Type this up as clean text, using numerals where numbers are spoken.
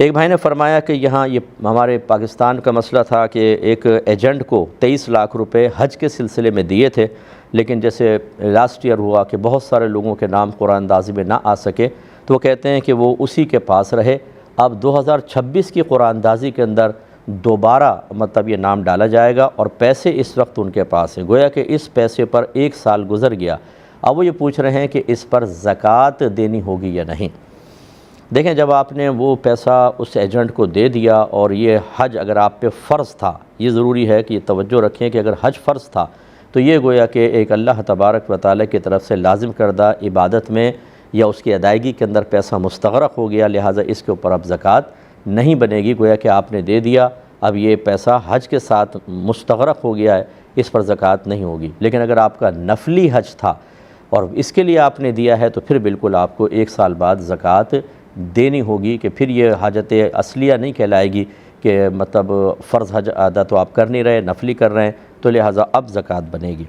ایک بھائی نے فرمایا کہ یہاں یہ ہمارے پاکستان کا مسئلہ تھا کہ ایک ایجنٹ کو 23 لاکھ روپے حج کے سلسلے میں دیے تھے، لیکن جیسے لاسٹ ایئر ہوا کہ بہت سارے لوگوں کے نام قرآن اندازی میں نہ آ سکے تو وہ کہتے ہیں کہ وہ اسی کے پاس رہے۔ اب 2026 کی قرآن اندازی کے اندر دوبارہ مطلب یہ نام ڈالا جائے گا اور پیسے اس وقت ان کے پاس ہیں، گویا کہ اس پیسے پر 1 سال گزر گیا۔ اب وہ یہ پوچھ رہے ہیں کہ اس پر زکوٰۃ دینی ہوگی یا نہیں۔ دیکھیں، جب آپ نے وہ پیسہ اس ایجنٹ کو دے دیا اور یہ حج اگر آپ پہ فرض تھا، یہ ضروری ہے کہ یہ توجہ رکھیں کہ اگر حج فرض تھا تو یہ گویا کہ ایک اللہ تبارک و تعالیٰ کی طرف سے لازم کردہ عبادت میں یا اس کی ادائیگی کے اندر پیسہ مستغرق ہو گیا، لہٰذا اس کے اوپر اب زکوٰۃ نہیں بنے گی۔ گویا کہ آپ نے دے دیا، اب یہ پیسہ حج کے ساتھ مستغرق ہو گیا ہے، اس پر زکوٰۃ نہیں ہوگی۔ لیکن اگر آپ کا نفلی حج تھا اور اس کے لیے آپ نے دیا ہے تو پھر بالکل آپ کو 1 سال بعد زکوٰۃ دینی ہوگی، کہ پھر یہ حاجت اصلیہ نہیں کہلائے گی کہ مطلب فرض حج ادا تو آپ کر نہیں رہے، نفلی کر رہے ہیں، تو لہٰذا اب زکوٰۃ بنے گی۔